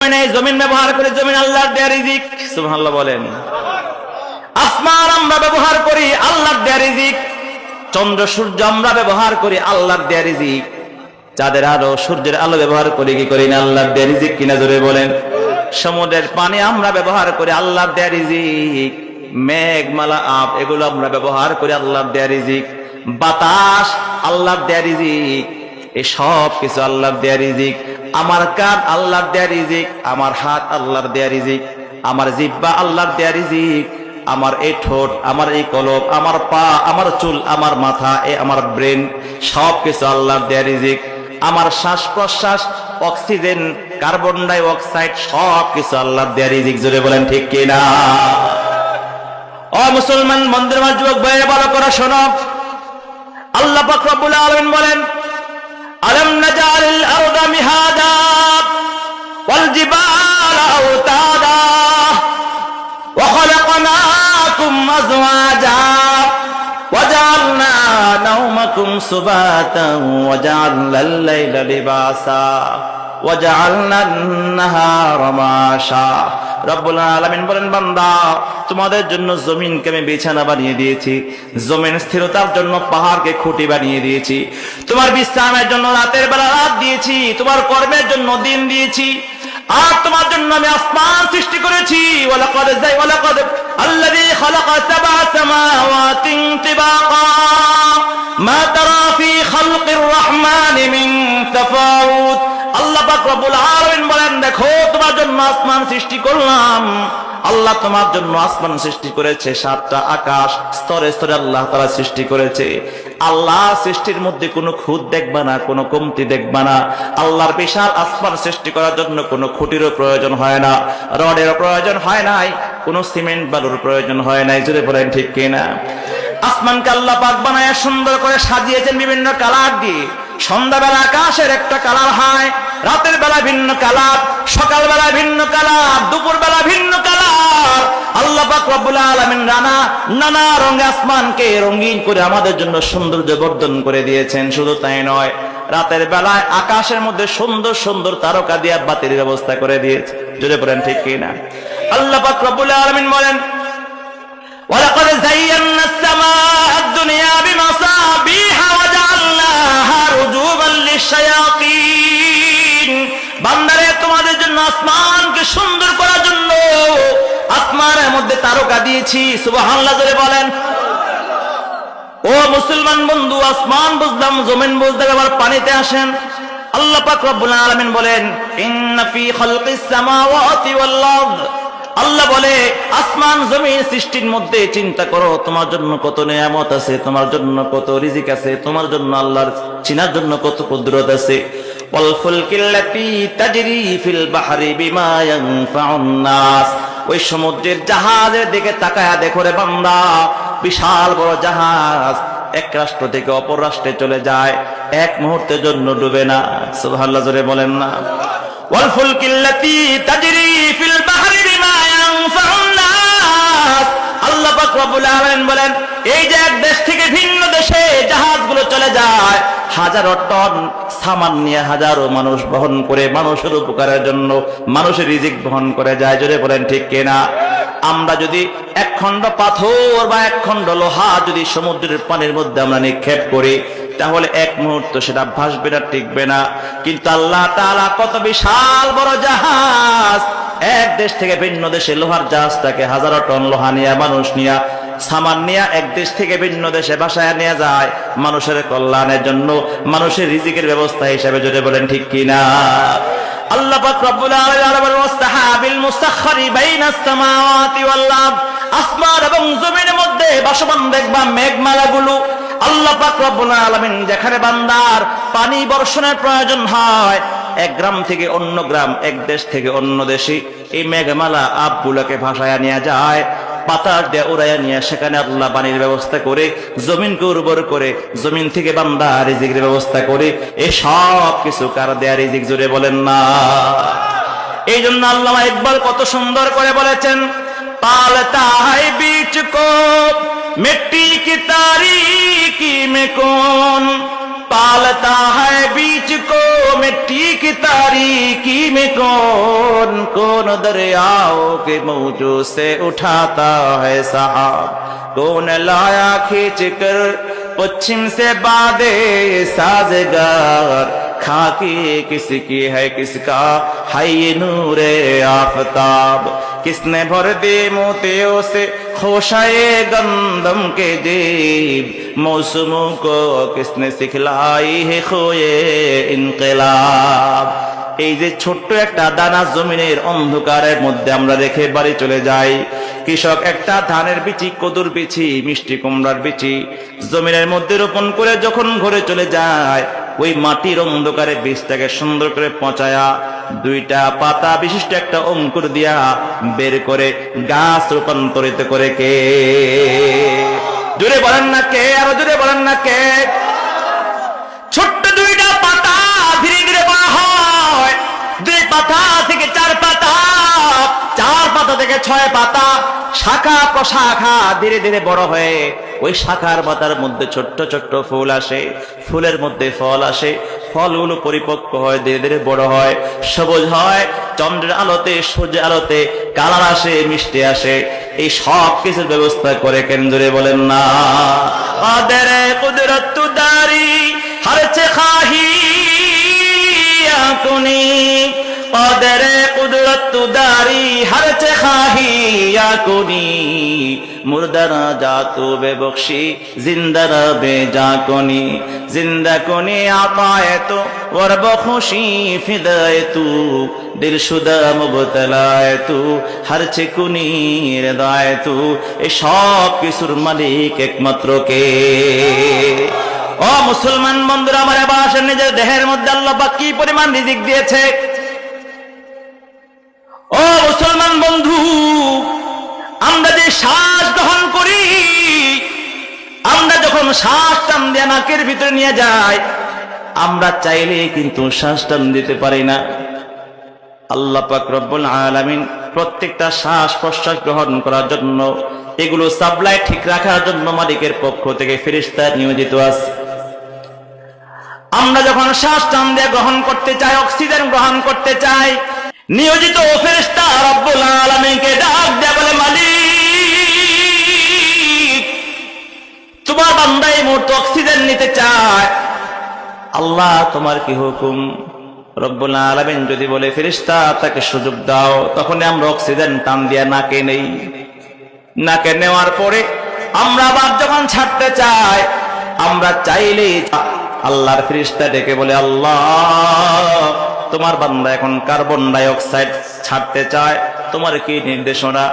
জমিন ব্যবহার করে, জমিন আল্লাহর দেয়া রিজিক। সুবহানাল্লাহ বলেন। আসমান আমরা ব্যবহার করি, আল্লাহর দেয়া রিজিক। চন্দ্র সূর্য আমরা ব্যবহার করি, আল্লাহর দেয়া রিজিক। চাঁদের আলো, সূর্যের আলো ব্যবহার করি কি করি না? আল্লাহর দেয়া রিজিক কিনা জোরে বলেন। সমুদ্রের পানি আমরা ব্যবহার করি, আল্লাহর দেয়া রিজিক। মেঘমালা আপ এগুলো আমরা ব্যবহার করি, আল্লাহর দেয়া রিজিক। বাতাস আল্লাহর দেয়া রিজিক। এই সব কিছু আল্লাহর দেয়া রিজিক। আমার কান আল্লাহর দেয়া রিজিক, আমার হাত আল্লাহর দেয়া রিজিক, আমার জিহ্বা আল্লাহর দেয়া রিজিক, আমার এই ঠোঁট, আমার এই কলব, আমার পা, আমার চুল, আমার মাথা, আমার ব্রেন, সব কিছু আল্লাহর দেয়া রিজিক। আমার শ্বাস প্রশ্বাস, অক্সিজেন, কার্বন ডাই অক্সাইড, সব কিছু আল্লাহর দেয়া রিজিক। জোরে বলেন ঠিক কিনা? ও মুসলমান বন্ধুরা, যুবক ভাইরা ভালো করে শোনো। আল্লাহ পাক রব্বুল আলামিন বলেন, আলাম নাজালিল আরদা মিহাদা ওয়াল জিবালা আওতাদা ওয়া খালাকনাকুম আজওয়াজা ওয়া জাআলনা নাওমাকুম সুবাতান ওয়া জাআলনাল লাইলা লিবাসা ওয়া জাআলনান নাহারা মাশা। রব্বুল আলামিন বলেন, বান্দা তোমাদের জন্য জমিনকে আমি বিছানা বানিয়ে দিয়েছি, জমিন স্থিরতার জন্য পাহাড়কে খুঁটি বানিয়ে দিয়েছি, তোমার বিশ্রামের জন্য রাতের বেলা রাত দিয়েছি, তোমার কর্মের জন্য দিন দিয়েছি, আর তোমার জন্য আমি আসমান সৃষ্টি করেছি। ওয়ালাকাদ আল্লাযী খালাকা সাবআ সামাওয়াতিন তিবাকা মা তারা ফি খালকির রহমানি মিন তাফাউত। আল্লাহ পাক রব্বুল আলামিন বলেন, দেখো তোমার জন্য আসমান সৃষ্টি করলাম। আল্লাহ তোমার জন্য আসমান সৃষ্টি করেছে, সাতটা আকাশ স্তরে স্তরে আল্লাহ তাআলা সৃষ্টি করেছে। আল্লাহ সৃষ্টির মধ্যে কোনো খুঁত দেখবা না, কোনো কমতি দেখবা না। আল্লাহর বিশাল আসমান সৃষ্টি করার জন্য কোনো খুঁটিরও প্রয়োজন হয় না, রডেরও প্রয়োজন হয় নাই, কোনো সিমেন্ট বালুর প্রয়োজন হয় নাই। জোরে বলেন ঠিক কিনা? আসমানকে আল্লাহ পাক বানায় সুন্দর করে সাজিয়েছেন বিভিন্ন কালার দিয়ে। সন্ধ্যাবেলা আকাশের একটা কালার হয়, রাতের বেলা ভিন্ন কালার, সকালবেলা ভিন্ন কালার, দুপুর বেলা ভিন্ন কালার। আল্লাহ পাক রব্বুল আলামিন নানা রঙে আসমানকে রঙিন করে আমাদের জন্য সৌন্দর্য বর্ধন করে দিয়েছেন। শুধু তাই নয়, রাতের বেলায় আকাশের মধ্যে সুন্দর সুন্দর তারকা দিয়ে বাতির ব্যবস্থা করে দিয়েছে। জোরে বলেন ঠিক কিনা? আল্লাহ পাক রব্বুল আলামিন বলেন, ওয়ালাকাদ যায়্যানাস সামাআদ দুনিয়া বিমাসাবিহা ওয়া জাআলনাহা রুজুবান লিশ-শায়াতিন। বান্দারে তোমাদের জন্য আসমানকে সুন্দর করার জন্য আসমানের মধ্যে তারকা দিয়েছি। সুবহানাল্লাহ জোরে বলেন। ও মুসলমান বন্ধু, আসমান বুঝলাম, জমিন বুঝতে আবার পানিতে আসেন। আল্লাহ পাক রব্বুল আলামিন বলেন, ইন্না ফি খালকিস সামাওয়াতি ওয়াল আরদ। আল্লাহ বলে, আসমান জমিন সৃষ্টির মধ্যে চিন্তা করো, তোমার জন্য কত নিয়ামত আছে, তোমার জন্য কত রিজিক আছে, তোমার জন্য আল্লাহর চিনার জন্য কত কুদরত আছে। ওয়াল ফুলকিল্লাতী তাজরি ফিল বাহরি বিমা ইয়ানফাউন নাস। ওই সমুদ্রের জাহাজের দিকে তাকায়া দেখো রে বান্দা, বিশাল বড় জাহাজ এক রাষ্ট্র থেকে অপর রাষ্ট্রে চলে যায়, এক মুহূর্তের জন্য ডুবে না। সুবহানাল্লাহ জোরে বলেন না? ওয়াল ফুলকিল্লাতী তাজরি ফিল বাহরি বিমা ইয়ানফাউন নাস। আল্লাহ পাক রব্বুল আলামিন বলেন, এই যে এক দেশ থেকে ভিন্ন দেশে জাহাজগুলো চলে যায়, হাজারো টন সামান নিয়ে হাজারো মানুষ বহন করে মানুষের উপকারের জন্য মানুষের রিজিক বহন করে যায়। জোরে বলেন ঠিক কিনা? আমরা যদি এক খণ্ড পাথর বা এক খণ্ড লোহা যদি সমুদ্রের পানির মধ্যে আমরা নিক্ষেপ করি, তাহলে এক মুহূর্ত সেটা ভাসবে না, টিকবে না। কিন্তু আল্লাহ তাআলা কত বিশাল বড় জাহাজ, এক দেশ থেকে ভিন্ন দেশে লোহার জাহাজটাকে হাজারো টন লোহা নিয়ে মানুষ নিয়ে সামান নিয়ে এক দেশ থেকে ভিন্ন দেশে ভাসায় নিয়ে যায় মানুষের কল্যাণের জন্য, মানুষের রিজিকের ব্যবস্থা হিসেবে। জোরে বলেন ঠিক কিনা? আল্লাহ পাক রব্বুল আলামিন ওয়াসতাহাবিল মুসাখখারি বাইনাস সামাওয়াতি ওয়াল আরদ। আসমান এবং জমিনের মধ্যে ভাসমান দেখবা মেঘমালাগুলো। আল্লাহ পাক রব্বুল আলামিন যেখানে বান্দার পানি বর্ষণের প্রয়োজন হয়, এক গ্রাম থেকে অন্য গ্রাম, এক দেশ থেকে অন্য দেশে, এই মেঘমালা আপগুলোকে ভাসায় নিয়ে যায়, বাতাস দিয়ে উড়াইয়া নিয়ে সেখানে আল্লাহ পানির ব্যবস্থা করে, জমিনকে উর্বর করে, জমিন থেকে বান্দা রিজিকের ব্যবস্থা করে। এই সব কিছু কার দেয়া রিজিক? জোরে বলেন না? এই জন্য আল্লামা ইকবাল কত সুন্দর করে বলেছেন, পালতা है बीच को मिट्टी की तारीकी में कौन पालता है बीच को मिट्टी की तारीकी में, कौन कौन दरियाओं के मौजों से उठाता है सहाब, कौन लाया खींच कर पश्चिम से बादे साज़गार, खाकी किसकी है किसका है ये नूरे आफताब, किसने भर दे मोतियों से खोशाए गंदम के जेब, मौसमों को किसने सिखलाई है खोए इनकलाब। এই যে ছোট্ট একটা দানা জমিনের অন্ধকারের মধ্যে আমরা রেখে বাড়ি চলে যাই, কৃষক একটা ধানের বিচি, কদুর বিচি, মিষ্টি কুমড়ার বিচি জমিনের মধ্যে রোপণ করে যখন ঘরে চলে যায়, ওই মাটির অন্ধকারে বীজটাকে সুন্দর করে পচায়া দুইটা পাতা বিশিষ্ট একটা অঙ্কুর দিয়া বের করে গাছ রূপান্তরিত করে কে? জোরে বলেন না কে? আরো জোরে বলেন না কে? ছোট্ট দুইটা পাতা ধীরে ধীরে বড় হয়, দুই পাতা থেকে চার পাতা, চার পাতা থেকে ছয় পাতা, শাখা প্রশাখা ধীরে ধীরে বড় হয়ে ওই শাখার পাতার মধ্যে ছোট্ট ছোট্ট ফুল আসে, ফুলের মধ্যে ফল আসে, ফলগুলো পরিপক্ক হয়, ধীরে ধীরে বড় হয়, সবুজ হয়, চন্দ্রের আলোতে সূর্যের আলোতে কালার আসে, মিষ্টি আসে। এই সব কিছুর ব্যবস্থা করে কেন? জোরে বলেন না। কাদেরে কুদরত দারি হরচে খাহি আকুনি, কাদেরে কুদরত দারি হরচে খাহি আকুনি, মুর্দারা জাতু বেবখশি জিন্দারা বেজাকুনি, জিন্দা কুনি আতায়েতু ওয়ারব খুশি ফিদায়েতু, দিলশুদা মুবতালায়েতু হরচে কুনি হৃদয়েতু। এই সব কিছুর মালিক একমাত্র কে? ও মুসলমান বন্ধুরা আমার, এবার আসেন নিজের দেহের মধ্যে আল্লাহ পাক কি পরিমাণ রিজিক দিয়েছে। ও মুসলমান বন্ধু, আমরা যে শ্বাস গ্রহণ করি, আমরা যখন শ্বাস টান দিয়ে নাকের ভিতরে নিয়ে যাই, আমরা চাইলে কিন্তু শ্বাস টান দিতে পারি না। আল্লাহ পাক রব্বুল আলামিন প্রত্যেকটা শ্বাস প্রশ্বাস গ্রহণ করার জন্য, এগুলো সাপ্লাই ঠিক রাখার জন্য মালিকের পক্ষ থেকে ফেরেশতা নিয়োজিত আছে। আমরা যখন শ্বাস টান দিয়ে গ্রহণ করতে চাই, অক্সিজেন গ্রহণ করতে চাই, নিয়োজিত ফেরেশতা রব্বুল আলামিনকে ডাক দেয়া বলে, মালিক তোমার বান্দা এই মুহূর্তে অক্সিজেন নিতে চায়, আল্লাহ তোমার কি হুকুম? রব্বুল আলামিন যদি বলে ফেরেশতা তাকে সুযোগ দাও, তখন আমরা অক্সিজেন টান দিয়া নাকে নেই। নাকে নেওয়ার পরে আমরা আবার যখন ছাড়তে চাই, আমরা চাইলেই আল্লাহর ফেরেশতা ডেকে বলে, আল্লাহ তোমার বান্দা এখন কার্বন ডাই অক্সাইড ছাড়তে চায়, তোমার কি নির্দেশনা?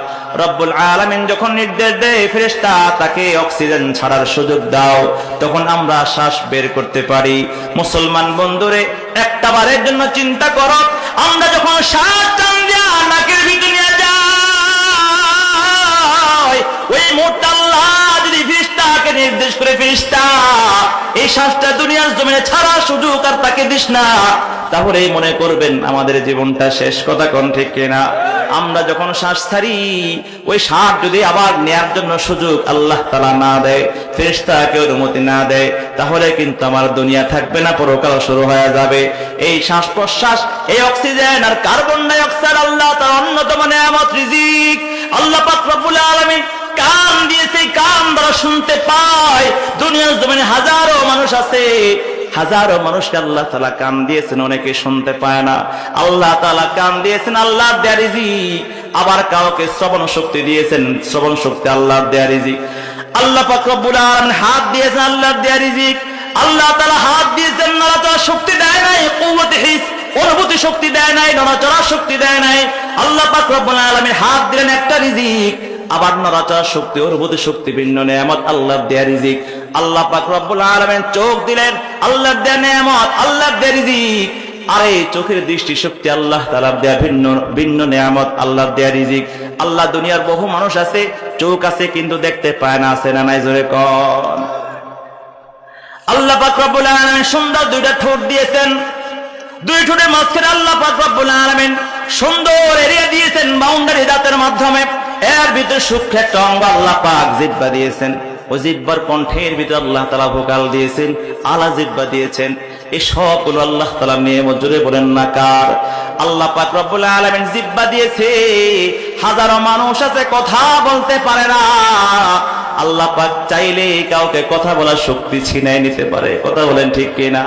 রব্বুল আলামিন যখন নির্দেশ দেয় ফেরেশতা তাকে অক্সিজেন ছাড়ার সুযোগ দাও, তখন আমরা শ্বাস বের করতে পারি। মুসলমান বন্ধুরে, একটা বারের জন্য চিন্তা করো, আমরা যখন শ্বাস টান দিয়া নাকের ভিতরে নিয়ে যাই, ওই মুহূর্তে আল্লাহ যদি ফেরেশতাকে নির্দেশ করে, ফেরেশতা এই শ্বাসটা দুনিয়ার জমিনে ছাড়ার সুযোগ আর তাকে দিস না, তাহলে মনে করবেন আমাদের জীবনটা শেষ। কথা কোন ঠিক কিনা? আমরা যখন শ্বাস ছাড়ি, ওই শ্বাস যদি আবার নেয়ার জন্য সুযোগ আল্লাহ তাআলা না দেয়, ফেরেশতাকে অনুমতি না দেয়, তাহলে কিন্তু আমার দুনিয়া থাকবে না, পরকাল শুরু হয়ে যাবে। এই শ্বাস প্রশ্বাস, এই অক্সিজেন আর কার্বন ডাই অক্সাইড আল্লাহ তাআলার অন্যতম নিয়ামত, রিজিক। আল্লাহ পাক রব্বুল আলামিন কান দিয়েছে, কান দ্বারা শুনতে পায়। দুনিয়ার জমিনে হাজারো মানুষ আছে, হাজারো মানুষকে আল্লাহ তাআলা কান দিয়েছেন, অনেকে শুনতে পায় না। আল্লাহ তাআলা কান দিয়েছেন, আল্লাহর দেয়া রিজিক। আবার কাউকে শ্রবণ শক্তি দিয়েছেন, শ্রবণ শক্তি আল্লাহর দেয়া রিজিক। আল্লাহ পাক রব্বুল আলামিন হাত দিয়েছেন, আল্লাহর দেয়া রিজিক। আল্লাহ তাআলা হাত দিয়েছেন, নড়াচড়ার শক্তি দেয় নাই, কুওয়াতে হিস অনুভূতি শক্তি দেয় নাই, নড়াচড়ার শক্তি দেয় নাই। আল্লাহ পাক রব্বুল আলামিন হাত দিলেন একটা রিজিক, আবার নড়াচড়ার শক্তি অনুভূতি শক্তি ভিন্ন নিয়ামত, আল্লাহর দেয়া রিজিক। আল্লাহ পাক রব্বুল আলামিন চোখ দিলেন, আল্লাহর দেয়া নিয়ামত, আল্লাহর দেয়া রিজিক। আর এই চোখের দৃষ্টি শক্তি আল্লাহ তাআলার দেয়া ভিন্ন ভিন্ন নিয়ামত, আল্লাহর দেয়া রিজিক। আল্লাহ দুনিয়ার বহু মানুষ আছে, চোখ আছে কিন্তু দেখতে পায় না, আছে না নাই? জোরে কোন? আল্লাহ পাক রব্বুল আলামিন সুন্দর দুইটা ঠোঁট দিয়েছেন, দুই ঠোঁটের মাঝখানে আল্লাহ পাক রব্বুল আলামিন সুন্দর এরিয়া দিয়েছেন বাউন্ডারি দাঁতের মাধ্যমে। এর ভিতরে সূক্ষ্ম একটা অঙ্গ আল্লাহ পাক জিহ্বা দিয়েছেন। ওই জিহ্বার কণ্ঠের ভিতরে আল্লাহ তাআলা ভোকাল দিয়েছেন, আলা জিহ্বা দিয়েছেন। এই সবগুলো আল্লাহ তাআলা নিয়ামত, জুড়ে বলেন না কার? আল্লাহ পাক রব্বুল আলামিন জিহ্বা দিয়েছে, হাজারো মানুষ আছে কথা বলতে পারে না, আল্লাহ পাক চাইলে কাউকে কথা বলার শক্তি ছিনায় নিতে পারে। কথা বলেন ঠিক কিনা?